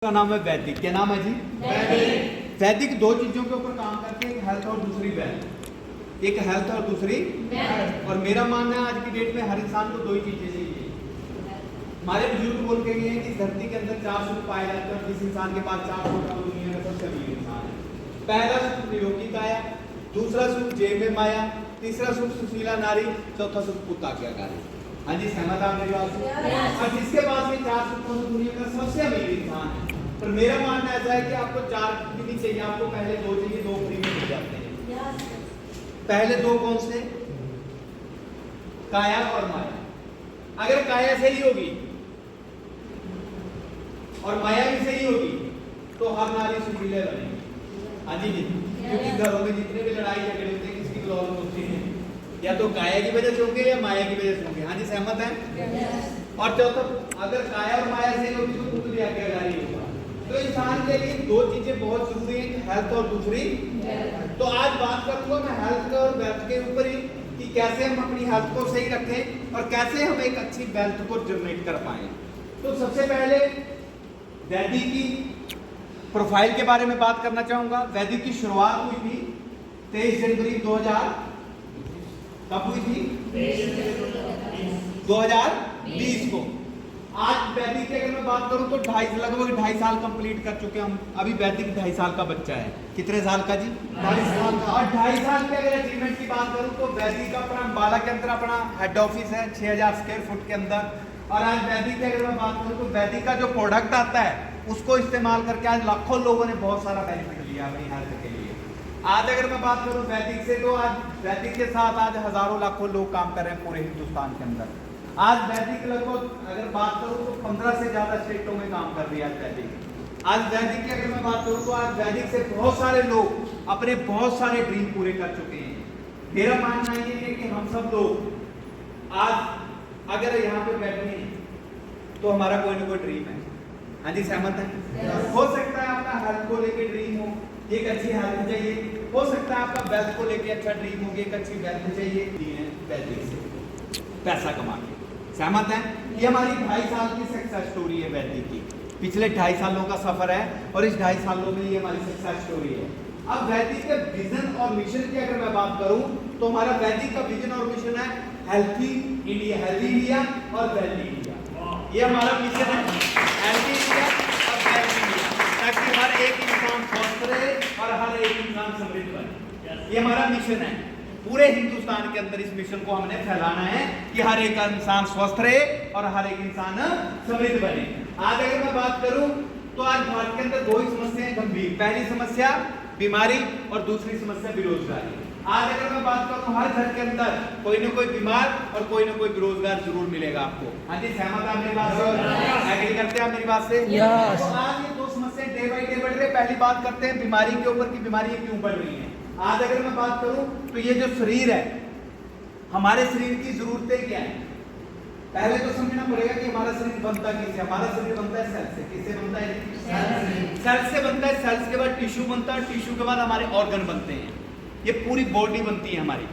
का नाम है वैदिक। क्या नाम है जी? वैदिक। वैदिक दो चीजों के ऊपर काम करते हैं, एक हेल्थ और दूसरी वेल्थ। एक हेल्थ और दूसरी वेल्थ। और मेरा मानना है आज की डेट में हर इंसान को दो ही चीजें चाहिए। हमारे बुजुर्ग बोल के गए हैं कि धरती के अंदर 4 सुख पाए जाते हैं और जिस इंसान के पास 4 सुख है वो दुनिया का सबसे अमीर इंसान है। पहला सुख निरोगी काया, दूसरा सुख जेब में माया, तीसरा सुख सुशीला नारी, चौथा सुख पुत्र आज्ञाकारी। हाँ जी, सहमत आप मेरी बात से? और जिसके पास ये 4 सुख है दुनिया का सबसे अमीर इंसान है। पर मेरा मानना ऐसा है कि आपको 4 भी नहीं चाहिए, आपको पहले 2 चाहिए, 2 फ्री में मिल जाते हैं। पहले 2 कौन से? काया और माया। अगर काया सही होगी और माया भी सही होगी तो हर नारी सुशीला बनेगी। हाँ जी जी, क्योंकि घरों में जितने भी लड़ाई झगड़े होते हैं किसकी प्रॉब्लम होती है? या तो काया की वजह से होंगे या माया की वजह से होंगे। हाँ जी, सहमत है? और चौथा, अगर काया और माया सही होगी तो पुत्र भी आज्ञाकारी होगा। तो इंसान के लिए 2 चीजें बहुत जरूरी हैं, हेल्थ और दूसरी। तो आज बात करूंगा मैं हेल्थ और वेल्थ के ऊपर ही कि कैसे हम अपनी हेल्थ को सही रखें और कैसे हम एक अच्छी वेल्थ को जनरेट कर पाए। तो सबसे पहले वैदिक की प्रोफाइल के बारे में बात करना चाहूंगा। वैदिक की शुरुआत हुई थी 23 जनवरी 2000। कब हुई थी? 2020 को। आज वैदिक की अगर मैं बात करूं तो लगभग 2.5 साल कंप्लीट कर चुके हम। अभी वैदिक 2.5 साल का बच्चा है। कितने साल का जी? 2.5 साल का। और 2.5 साल के अगर अचीवमेंट की बात करूं तो वैदिक अपना अम्बाला के अंदर अपना हेड ऑफिस है 6000 स्क्वायर फुट के अंदर। और आज वैदिक की अगर मैं बात करूं तो वैदिक का जो प्रोडक्ट आता है उसको इस्तेमाल करके आज लाखों लोगों ने बहुत सारा बेनिफिट लिया अपनी हेल्थ के लिए। आज अगर मैं बात करूं वैदिक से तो आज वैदिक के साथ आज हजारों लाखों लोग काम कर रहे हैं पूरे हिंदुस्तान के अंदर। आज वैदिक लगभग अगर बात करूं तो 15 से ज्यादा स्टेटों में काम कर रही है आज वैदिक। आज वैदिक की अगर मैं बात करूं तो आज वैदिक से बहुत सारे लोग अपने बहुत सारे ड्रीम पूरे कर चुके हैं। मेरा मानना ये है कि हम सब लोग आज अगर यहाँ पे बैठे हैं तो हमारा कोई ना कोई ड्रीम है। हाँ जी, सहमत है? हो सकता है आपका हेल्थ को लेके ड्रीम हो, एक अच्छी हेल्थ चाहिए। हो सकता है आपका वेल्थ को लेके अच्छा ड्रीम हो, एक अच्छी वेल्थ चाहिए वैदिक से पैसा कमा के। सहमत है? ये हमारी 2.5 साल की सक्सेस स्टोरी है वैदिक की। पिछले 2.5 सालों का सफर है और इस 2.5 सालों में ये हमारी सक्सेस स्टोरी है। अब वैदिक के विजन और मिशन की अगर मैं बात करूं तो हमारा वैदिक का विजन और मिशन है हेल्थी इंडिया, हेल्थी इंडिया और वेल्थी इंडिया। ये हमारा मिशन है, हेल्थी इंडिया और वेल्थी इंडिया, ताकि हर एक इंसान स्वस्थ रहे और हर एक इंसान समृद्ध बने। ये हमारा मिशन है। पूरे हिंदुस्तान के अंदर इस मिशन को हमने फैलाना है कि हर एक इंसान स्वस्थ रहे और हर एक इंसान समृद्ध बने। आज अगर मैं बात करूं तो आज भारत के अंदर 2 ही समस्याएं गंभीर। पहली समस्या बीमारी और दूसरी समस्या बेरोजगारी। आज अगर मैं बात करूं हर घर के अंदर कोई ना कोई बीमार और कोई ना कोई बेरोजगार जरूर मिलेगा आपको। हाँ जी, सहमत आप मेरी बात से? एग्री करते हैं आप मेरी बात से? तो आज ये 2 समस्याएं डे बाई डे बढ़ रही है। पहली बात करते हैं बीमारी के ऊपर की बीमारी क्यों बढ़ रही है। आज अगर मैं बात करूं तो ये जो शरीर है, हमारे शरीर की जरूरतें क्या है? पहले तो समझना पड़ेगा कि हमारा शरीर बनता किससे? हमारा शरीर बनता है सेल से। किससे बनता है? सेल से बनता है। सेल्स के बाद टिश्यू बनता है, टिश्यू के बाद हमारे ऑर्गन बनते हैं। ये पूरी बॉडी बनती है हमारी।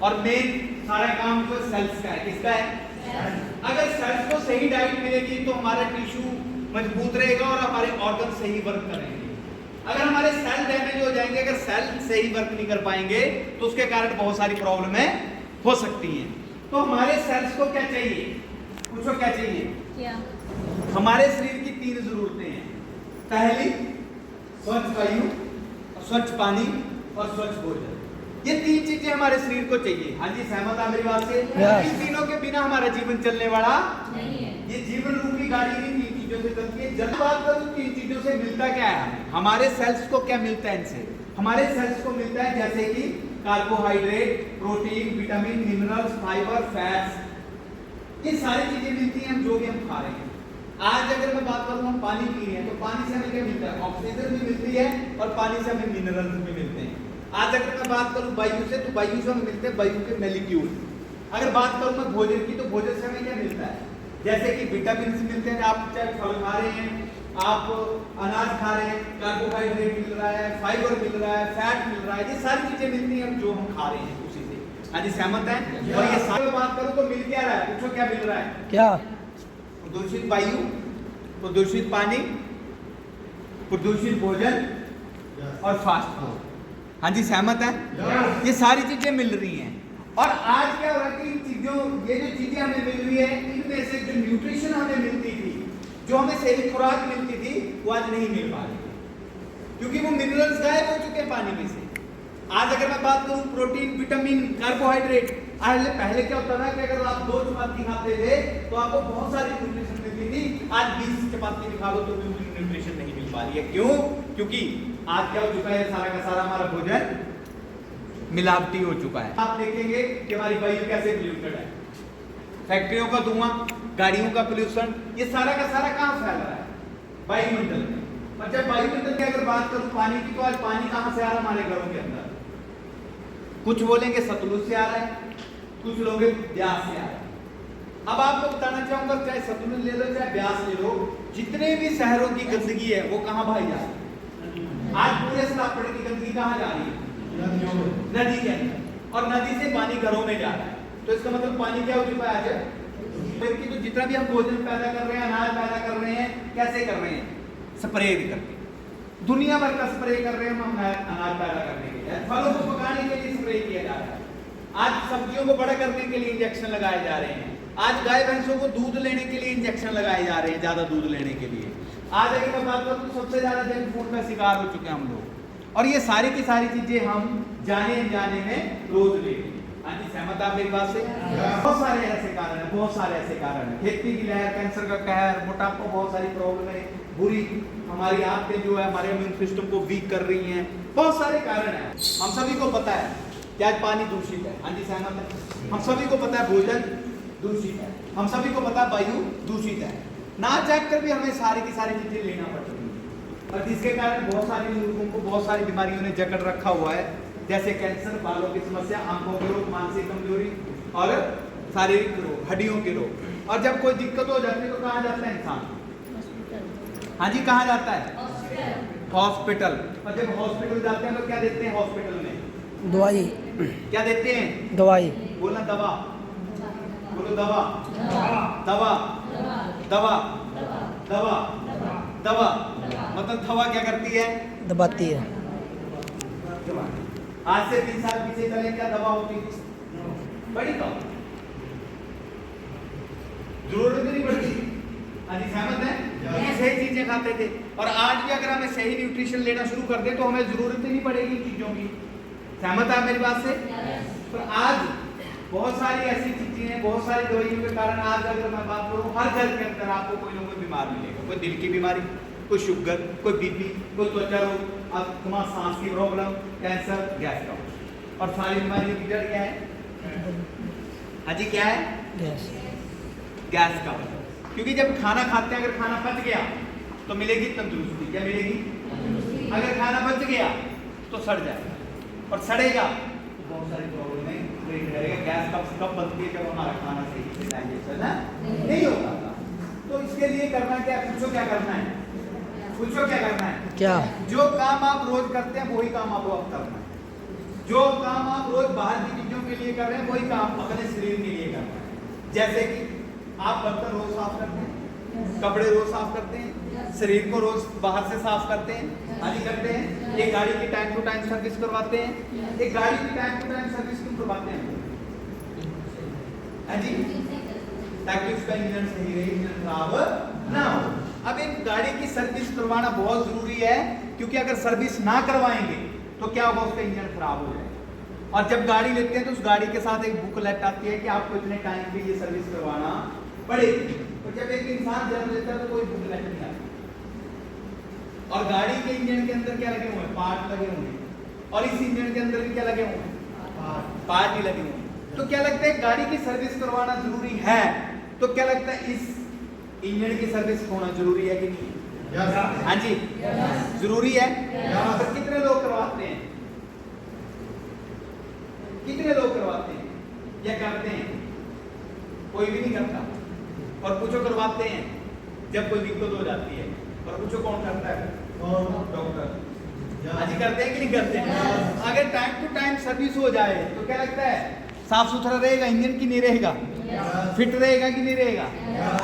और मेन सारा काम जो सेल्स का है, किसका है? अगर सेल्स को सही डाइट मिलेगी तो हमारा टिश्यू मजबूत रहेगा और हमारे ऑर्गन सही वर्क करेंगे। अगर हमारे सेल डैमेज हो जाएंगे, अगर सेल सही वर्क नहीं कर पाएंगे तो उसके कारण बहुत सारी प्रॉब्लमें हो सकती हैं। तो हमारे सेल्स को क्या चाहिए? पूछो क्या चाहिए? क्या? हमारे शरीर की 3 जरूरतें हैं। पहली, स्वच्छ वायु, स्वच्छ पानी और स्वच्छ भोजन। ये 3 चीजें हमारे शरीर को चाहिए। हाँ जी, सहमत है मेरी बात से? इन तीनों के बिना हमारा जीवन चलने वाला नहीं है। ये जीवन रूपी गाड़ी नहीं 3 चीजों से चलती है। जब बात करूं 3 चीजों से मिलता क्या है? हमारे सेल्स को क्या मिलता है इनसे? हमारे सेल्स को मिलता है जैसे कि carbohydrate, protein, vitamin, minerals, fibre, fats. ये सारी चीजें मिलती हैं जो भी हम खा रहे हैं। आज अगर मैं बात करूं हम पानी पी रहे हैं तो पानी से हमें क्या मिलता है? ऑक्सीजन भी मिलती है और पानी से हमें मिनरल्स भी मिलते हैं। आज अगर मैं बात करूं वायु से तो वायु से हमें मिलते हैं वायु के मॉलिक्यूल। अगर बात करूं मैं भोजन की तो भोजन से हमें क्या मिलता है? जैसे कि विटामिन मिलते हैं। आप चाहे फल खा रहे हैं, आप अनाज खा रहे हैं, कार्बोहाइड्रेट मिल रहा है, फाइबर मिल रहा है, फैट मिल रहा है। ये सारी चीजें मिलती हैं जो हम खा रहे हैं उसी से। हाँ जी, सहमत है? और ये सारी बात करूं तो मिल क्या रहा है? पूछो क्या मिल रहा है? क्या? दूषित वायु, प्रदूषित पानी, प्रदूषित भोजन और फास्ट फूड। हाँ जी, सहमत है? ये सारी चीजें मिल रही हैं। और आज क्या हो रहा है कि इन चीजों, ये जो चीजें हमें मिल रही है, इनमें से जो न्यूट्रिशन हमें मिलती थी, जो हमें सही खुराक मिलती थी, वो आज नहीं मिल पा रही, क्योंकि वो मिनरल्स गायब हो चुके हैं पानी में से। आज अगर मैं बात करूं प्रोटीन, विटामिन, कार्बोहाइड्रेट, पहले क्या होता था कि अगर आप 2 चपाती खाते थे तो आपको बहुत सारी न्यूट्रिशन मिलती थी। आज 20 चपाती भी खा लो तो भी न्यूट्रिशन नहीं मिल पा रही है। क्यों? क्योंकि आज क्या हो चुका है, सारा का सारा हमारा भोजन मिलावटी हो चुका है। आप देखेंगे कि हमारी वायु कैसे पोल्यूटेड है, फैक्ट्रियों का धुआं, गाड़ियों का पोल्यूशन, ये सारा का सारा कहां फैल रहा है? वायुमंडल में। और जब वायुमंडल की अगर बात करूं पानी की, तो आज पानी कहां से आ रहा है हमारे घरों के अंदर? कुछ बोलेंगे सतलुज से आ रहा है, कुछ लोग ब्यास से आ रहा है। अब आपको बताना चाहूंगा, चाहे सतलुज ले लो चाहे ब्यास ले लो, जितने भी शहरों की गंदगी है वो कहां भाई जा रही है? आज पूरे सलापड़े की गंदगी कहां जा रही है? नदी के अंदर, और नदी से पानी घरों में जा रहा है। तो इसका मतलब पानी क्या हो चुका है आज? क्योंकि तो जितना भी हम भोजन पैदा कर रहे हैं, अनाज पैदा कर रहे हैं, कैसे कर रहे हैं? स्प्रे करके, दुनिया भर का स्प्रे कर रहे हैं हम अनाज पैदा करने के लिए, फलों को पकाने के लिए स्प्रे किया जा रहा है। आज सब्जियों को बड़ा करने के लिए इंजेक्शन लगाए जा रहे हैं। आज गाय भैंसों को दूध लेने के लिए इंजेक्शन लगाए जा रहे हैं, ज्यादा दूध लेने के लिए। आज अगर मैं बात करूं तो सबसे ज्यादा जंक फूड का शिकार हो चुके हैं हम लोग, और ये सारी की सारी चीजें हम जाने अनजाने में रोज ले रहे हैं। हाँ जी, सहमत आप मेरी बात से? बहुत सारे ऐसे कारण है, बहुत सारे ऐसे कारण है। खेती की लहर, कैंसर का कहर, मोटापा, बहुत सारी प्रॉब्लम है, बुरी हमारी आदतें जो है हमारे इम्यून सिस्टम को वीक कर रही हैं, बहुत सारे कारण हैं। हम सभी को पता है कि आज पानी दूषित है। हाँ जी, सहमत है? हम सभी को पता है भोजन दूषित है, हम सभी को पता है वायु दूषित है। ना चाह कर भी हमें सारी की सारी चीजें लेना पड़ रही है, और जिसके कारण बहुत सारे लोगों को बहुत सारी बीमारियों ने जकड़ रखा हुआ है, जैसे कैंसर, बालों की समस्या, आंखों के रोग, मानसिक कमजोरी और शारीरिक रोग, हड्डियों के रोग। और जब कोई दिक्कत हो जाती है तो कहाँ जाता है इंसान? हाँ जी, कहाँ जाता है? हॉस्पिटल। और जब हॉस्पिटल जाते हैं तो क्या देते हैं हॉस्पिटल में? दवाई। क्या देते हैं? दवाई। बोलना दवा, बोलो दवा, दवा, दवा, दवा, दवा। मतलब दवा क्या करती है? दबाती है। आज से 20 साल पीछे चले, क्या दवा होती थी? बड़ी कम, जरूरत नहीं पड़ती। आज सहमत है? सही चीजें खाते थे, और आज भी अगर हमें सही न्यूट्रिशन लेना शुरू कर दे तो हमें जरूरत ही नहीं पड़ेगी इन चीजों की। सहमत है मेरी बात से? पर आज बहुत सारी ऐसी चीजें हैं, बहुत सारी दवाइयों के कारण आज अगर मैं बात करूं, हर घर के अंदर आपको कोई ना कोई बीमार मिलेगा। कोई दिल की बीमारी, कोई शुगर, कोई बीपी, कोई त्वचा रोग, अस्थमा, सांस की प्रॉब्लम, कैंसर, गैस का। और सारी बीमारियों की जड़ क्या है? हाँ जी, क्या है? गैस, गैस का। क्योंकि जब खाना खाते हैं, अगर खाना पच गया तो मिलेगी तंदुरुस्ती। क्या मिलेगी? अगर खाना पच गया तो सड़ जाएगा, और सड़ेगा तो बहुत सारी प्रॉब्लम क्रिएट करेगा। गैस कब बनती है? जब हमारा खाना सही से डाइजेशन नहीं होता था। तो इसके लिए करना क्या? पूछो क्या करना है? पूछो क्या करना है? क्या? जो काम आप रोज करते हैं वही काम आपको अब करना है। जो काम आप रोज बाहर की चीजों के लिए कर रहे हैं वही काम अपने शरीर के लिए करना है। जैसे कि आप बर्तन रोज साफ करते हैं, कपड़े रोज साफ करते हैं, शरीर को रोज बाहर से साफ करते हैं, हानि करते हैं। एक गाड़ी की टाइम टू टाइम सर्विस करवाते हैं। एक गाड़ी की टाइम टू टाइम सर्विस क्यों करवाते हैं? हाँ जी, ताकि उसका इंजन सही रहे, इंजन खराब ना हो। अब एक गाड़ी की सर्विस करवाना बहुत जरूरी है, क्योंकि अगर सर्विस ना करवाएंगे तो क्या होगा? उसका इंजन खराब हो जाएगा। और जब गाड़ी लेते हैं तो उस गाड़ी के साथ एक बुकलेट आती है कि आपको इतने टाइम पे ये सर्विस करवाना पड़ेगी। तो जब एक इंसान जन्म लेता है तो कोई बुकलेट नहीं आती। और गाड़ी के इंजन के अंदर क्या लगे हुए हैं? पार्ट लगे हुए हैं। और इस इंजन के अंदर भी क्या लगे हुए हैं? पार्ट ही लगे हुए हैं। तो क्या लगता है गाड़ी की सर्विस करवाना जरूरी है? तो क्या लगता है इस इंजन की सर्विस होना जरूरी है कि नहीं? हाँ जी, जरूरी है। तो कितने लोग करवाते हैं? कितने लोग करवाते हैं या करते हैं? कोई भी नहीं करता। और पूछो करवाते हैं जब कोई दिक्कत हो जाती है, और पूछो कौन करता है? डॉक्टर। हाँ जी, करते हैं कि नहीं करते हैं? अगर टाइम टू टाइम सर्विस हो जाए तो क्या लगता है साफ सुथरा रहेगा इंजन की नहीं रहेगा? फिट रहेगा कि नहीं रहेगा?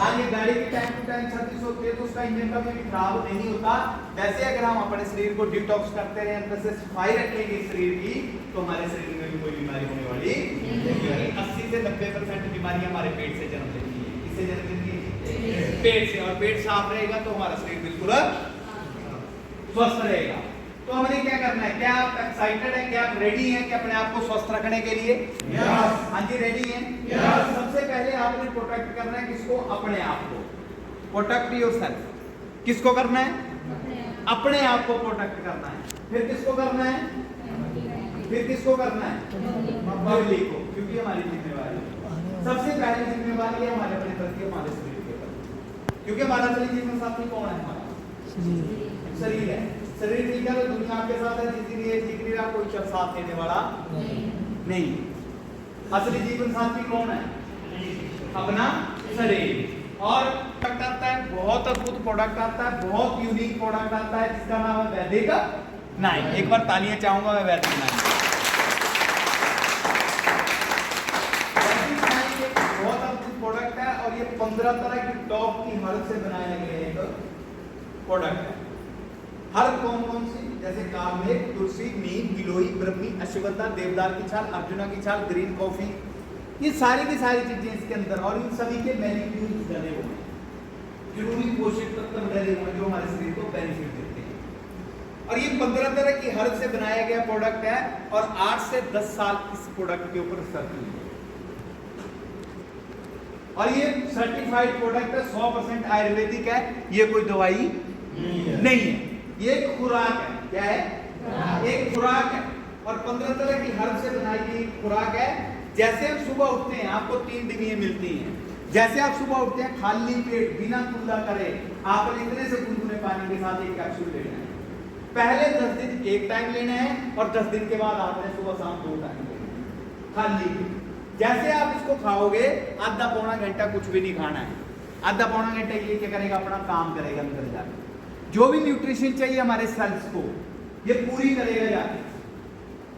आज ये गाड़ी की टाइम टू टाइम सर्विस होती है तो उसका इंजन कभी भी खराब नहीं होता। वैसे अगर हम अपने शरीर को डिटॉक्स करते रहे, अंदर से सफाई रखेंगे शरीर की, तो हमारे शरीर में भी कोई बीमारी होने वाली नहीं। 80 से 90% बीमारियां हमारे पेट से जन्म लेती है। किससे जन्म लेती है? पेट से। और पेट साफ रहेगा तो हमारा शरीर बिल्कुल स्वस्थ रहेगा। तो हमने क्या करना है? क्या आप एक्साइटेड हैं? क्या आप रेडी हैं कि अपने आप को स्वस्थ रखने के लिए? हाँ जी, रेडी हैं। सबसे पहले आपने प्रोटेक्ट करना है किसको? अपने आप को। Protect yourself. किसको करना है? अपने आप को प्रोटेक्ट करना है। फिर किसको करना है? फिर किसको करना है? पब्लिक को, क्योंकि हमारी जिम्मेवारी सबसे पहली जिम्मेवारी है हमारे अपने प्रति, हमारे शरीर के प्रति। क्योंकि हमारा शरीर जीवन साथी कौन है? हमारा शरीर है। शरीर ठीक है तो दुनिया आपके साथ है, इसीलिए ठीक नहीं रहा कोई साथ देने वाला नहीं। असली जीवन साथी कौन है? अपना शरीर। और प्रोडक्ट आता है, बहुत अद्भुत प्रोडक्ट आता है, बहुत यूनिक प्रोडक्ट आता है जिसका नाम है वैदिक नाइन। एक बार तालियां चाहूंगा मैं वैदिक नाइन। वैदिक नाइन एक बहुत अद्भुत प्रोडक्ट है और ये 15 तरह की टॉप की हर्ब से बनाए गए एक प्रोडक्ट है। हर्ब कौन सी? जैसे कामेक, तुलसी, नीम, गिलोई, ब्रह्मी, अश्वगंधा, देवदार की छाल, अर्जुना की छाल, ग्रीन कॉफी, ये सारी की सारी चीजें इसके अंदर। और इन सभी के बेनिफिट्स डले हुए हैं, जरूरी पोषक तत्व डले हुए हैं जो हमारे शरीर को बेनिफिट देते हैं। और ये 15 तरह की हर्ब से बनाया गया प्रोडक्ट है और 8 से 10 साल इस प्रोडक्ट के ऊपर रिसर्च हुई है। और ये सर्टिफाइड प्रोडक्ट है, 100% आयुर्वेदिक है, ये कोई दवाई नहीं है, ये एक खुराक है। क्या है? एक खुराक है। और 15 तरह की हर्ब से बनाई गई खुराक है। जैसे हम सुबह उठते हैं आपको 3 डिबियां मिलती हैं। जैसे आप सुबह उठते हैं खाली पेट बिना कुल्ला करे आपने इतने से गुनगुने पानी के साथ एक कैप्सूल लेना है। पहले 10 दिन एक टाइम लेना है और 10 दिन के बाद आपने सुबह शाम 2 टाइम लेना है खाली। जैसे आप इसको खाओगे आधा पौना घंटा कुछ भी नहीं खाना है। आधा पौना घंटा ये क्या करेगा? अपना काम करेगा अंदर जाकर। जो भी न्यूट्रिशन चाहिए हमारे सेल्स को ये पूरी करेगा जाके।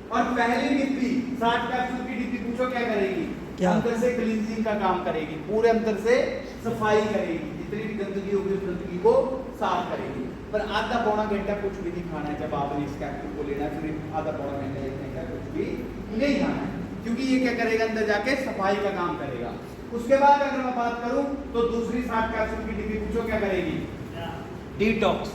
और पहली डिब्बी 60 कैप्सूल की डिब्बी पूछो क्या करेगी? अंदर से क्लींजिंग का काम करेगी, पूरे अंदर से सफाई करेगी, जितनी भी गंदगी होगी उस गंदगी को साफ करेगी। पर आधा पौना घंटा कुछ भी नहीं खाना है। जब आपने इस कैप्सूल को लेना है फिर आधा पौना घंटा 1 घंटा कुछ भी नहीं खाना है, क्योंकि ये क्या करेगा? अंदर जाके सफाई का काम करेगा। उसके बाद अगर मैं बात करूं तो दूसरी 60 कैप्सूल की डिब्बी पूछो क्या करेगी? डिटॉक्स।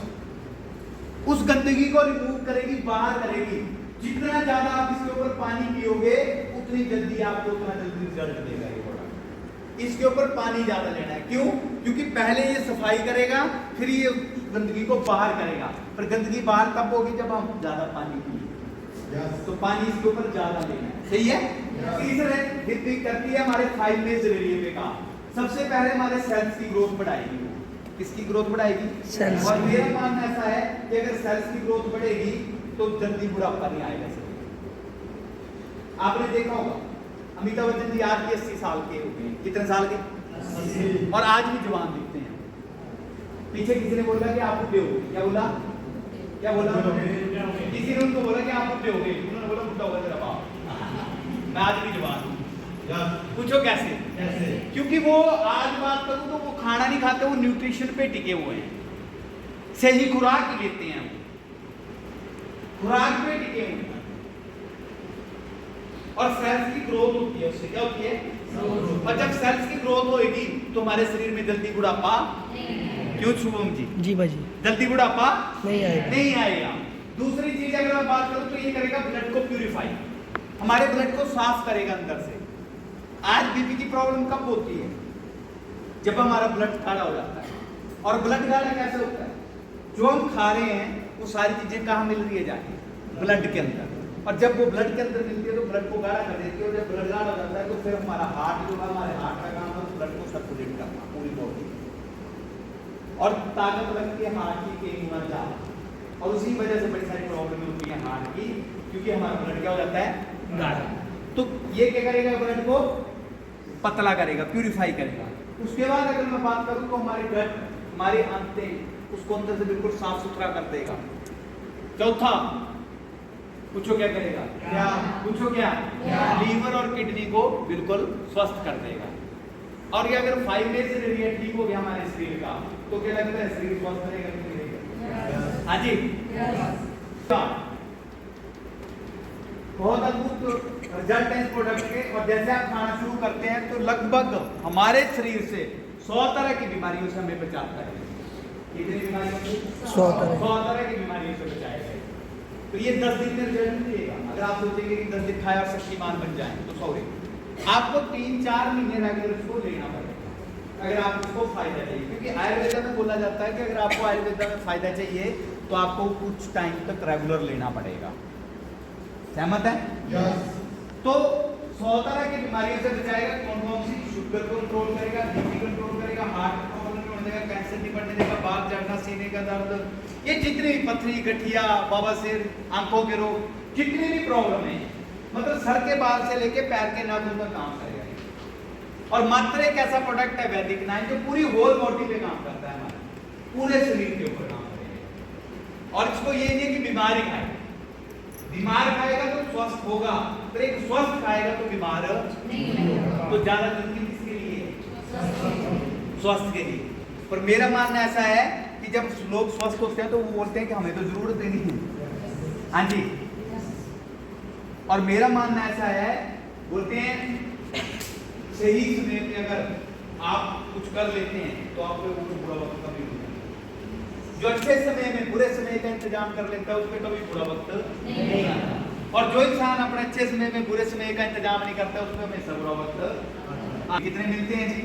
उस गंदगी को रिमूव करेगी, बाहर करेगी। जितना ज्यादा आप इसके ऊपर पानी पियोगे उतनी जल्दी आपको उतना जल्दी रिजल्ट देगा ये प्रोडक्ट। इसके ऊपर पानी ज्यादा लेना है। क्यों? क्योंकि पहले ये सफाई करेगा फिर ये गंदगी को बाहर करेगा। पर गंदगी बाहर तब होगी जब हम ज्यादा पानी पिए। तो पानी इसके ऊपर ज्यादा लेना है। सही है? तीसरे डिब्बी करती है हमारे 5 मेजर एरिया पे काम। सबसे पहले हमारे सेल्स की ग्रोथ बढ़ाएगी। किसकी ग्रोथ बढ़ाएगी? सेल्स। और मेरा मानना ऐसा है कि अगर सेल्स की ग्रोथ बढ़ेगी तो जल्दी बुढ़ापा नहीं आएगा। आपने देखा होगा अमिताभ बच्चन जी आज भी 80 साल के हो गए। कितने साल के? 80। और आज भी जवान दिखते हैं। पीछे किसी ने बोला कि आप बुढ़े हो गए। क्या बोला? क्या बोला? किसी ने उनको बोला कि आप बुढ़े हो गए। उन्होंने बोला बुढ़ा होगा तेरा बाप, मैं आज भी जवान हूँ। पूछो कैसे? क्योंकि वो आज बात करूं तो वो खाना नहीं खाते, वो न्यूट्रिशन पे टिके हुए हैं, सही खुराक लेते हैं, खुराक पे टिके हुए हैं। और सेल्स की ग्रोथ होती है, उससे क्या होती है? और जब सेल्स की ग्रोथ होगी तो हमारे शरीर में जल्दी बुढ़ापा क्यों? शुभम जी जी भाजी, जल्दी बुढ़ापा नहीं आएगा। दूसरी चीज अगर मैं बात करूं तो ये करेगा ब्लड को प्यूरिफाई, हमारे ब्लड को साफ करेगा अंदर से। आज बीपी की प्रॉब्लम कब होती है? जब हमारा ब्लड गाढ़ा हो जाता है। और ब्लड गाढ़ा कैसे होता है? जो हम खा रहे हैं वो सारी चीजें कहाँ मिल रही है? जाके ब्लड के अंदर। और जब वो ब्लड के अंदर मिलती है तो ब्लड को गाढ़ा कर देती है। और जब ब्लड गाढ़ा हो जाता है तो फिर हमारा हार्ट जो है, हमारे हार्ट का काम है ब्लड को सर्कुलेट करना पूरी बॉडी और ताकत लगती है हार्ट की कि मर जा। और उसी वजह से बड़ी सारी प्रॉब्लम होती है हार्ट की, क्योंकि हमारा ब्लड क्या हो जाता है? गाढ़ा। तो ये क्या करेगा? ब्लड को पतला करेगा, प्यूरिफाई करेगा। उसके बाद अगर मैं बात करूं तो हमारे गट, हमारे आंतें, उसको अंदर से बिल्कुल साफ सुथरा कर देगा। चौथा पूछो क्या करेगा? क्या? पूछो क्या? लीवर और किडनी को बिल्कुल स्वस्थ कर देगा। और ये अगर 5 में से रिएक्ट ठीक हो गया हमारे शरीर का, तो क्या लगता है शरीर स्वस्थ रहेगा कि नहीं रहेगा? हाँ जी, बहुत अद्भुत रिजल्ट है इस प्रोडक्ट के। और जैसे आप खाना शुरू करते हैं तो लगभग हमारे शरीर से 100 तरह की बीमारियों से हमें बचाता है। कितनी बीमारियों से? 100 तरह की बीमारियों से बचाएगा। तो ये 10 दिन में रिजल्ट नहीं देगा। अगर आप सोचेंगे कि 10 दिन खाया और शक्तिमान बन जाए तो सॉरी, आपको 3-4 महीने रेगुलर इसको लेना पड़ेगा अगर आप इसको फायदा चाहिए। क्योंकि आयुर्वेदा में बोला जाता है कि अगर आपको आयुर्वेदा में फायदा चाहिए तो आपको कुछ टाइम तक रेगुलर लेना पड़ेगा। सहमत है? तो 100 तरह की बीमारियों से बचाएगा। कौन कौन सी? शुगर कंट्रोल करेगा, बीपी कंट्रोल करेगा, हार्ट प्रॉब्लम नहीं देगा, कैंसर नहीं बढ़ने देगा, बाल झड़ना, सीने का दर्द, ये जितनी भी पथरी, गठिया, बवासीर, आंखों के रोग, जितनी भी प्रॉब्लम है, मतलब सर के बाल से लेके पैर के नाखून तक काम करेगा। और मात्र एक ऐसा प्रोडक्ट है वैदिक 9 जो पूरी होल बॉडी पे काम करता है, हमारे पूरे शरीर के ऊपर काम करेगा। और इसको ये नहीं कि बीमारी खाएगा, बीमार खाएगा तो स्वस्थ होगा, तो एक स्वस्थ खाएगा तो बीमार नहीं होगा। तो ज्यादा जिंदगी किसके लिए? स्वस्थ के लिए। पर मेरा मानना ऐसा है कि जब लोग स्वस्थ होते हैं तो वो बोलते हैं कि हमें तो जरूरत ही नहीं है। हाँ जी, और मेरा मानना ऐसा है, बोलते हैं सही समय पे अगर आप कुछ कर लेते हैं तो आपको वो बुरा वक्त कभी नहीं आता। जो अच्छे समय में बुरे समय का इंतजाम कर लेता है उसमें कभी बुरा वक्त नहीं आता। और जो इंसान अपने अच्छे समय में बुरे समय का इंतजाम नहीं करता उसमें हमेशा बुरा वक्त। कितने मिलते हैं जी?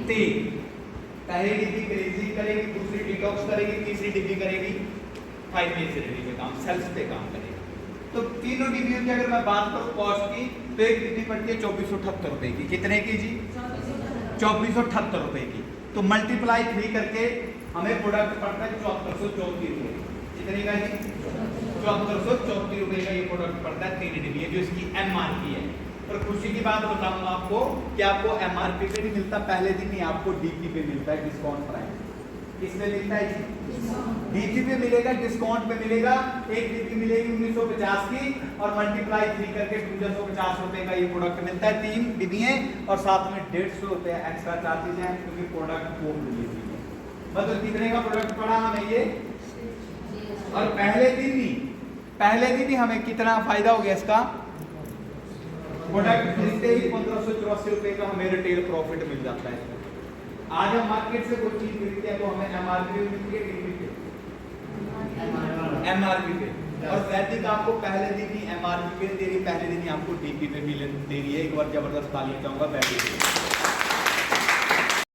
3। पहली डिग्री क्रेजी करेगी, दूसरी डिटॉक्स करेगी, तीसरी डिग्री करेगी 5 में से डिग्री पे काम, सेल्स पे काम करेगी। तो तीनों डिग्रियों की अगर मैं बात करूं कॉस्ट की, तो एक डिग्री पड़ती है 2478 रुपए की। कितने की जी? 2478 रुपए की। तो मल्टीप्लाई 3 करके हमें प्रोडक्ट पड़ता है 7434 रुपए। कितने का जी? 7434 रुपए का ये प्रोडक्ट पड़ता है 3 डिग्री, जो इसकी MRP है। पर खुशी की बात बताऊं आपको कि आपको MRP पे नहीं मिलता, पहले दिन ही आपको DP पे मिलता है, डिस्काउंट प्राइस। किसमें मिलता है जी? DP पे मिलेगा, डिस्काउंट पे मिलेगा। एक डिग्री मिलेगी 1950 की और मल्टीप्लाई 3 करके 2250 रुपए का ये प्रोडक्ट मिलता है। 3 डिब्बी है और साथ में 150 रुपए एक्स्ट्रा चार्जेज हैं क्योंकि प्रोडक्ट होम डिलीवरी है। मतलब कितने का प्रोडक्ट पड़ा हमें ये? और पहले दिन ही हमें कितना फायदा हो गया इसका? प्रोडक्ट खरीदते ही 1584 रुपए का हमें रिटेल प्रॉफिट मिल जाता है। आज हम मार्केट से कोई चीज खरीदते हैं तो हमें MRP पे मिलती है, DP पे? MRP पे। और वैदिक आपको पहले दिन ही MRP पे दे रही है, पहले दिन ही आपको DP पे मिल दे रही है। एक बार जबरदस्त तालियां चाहूंगा वैदिक।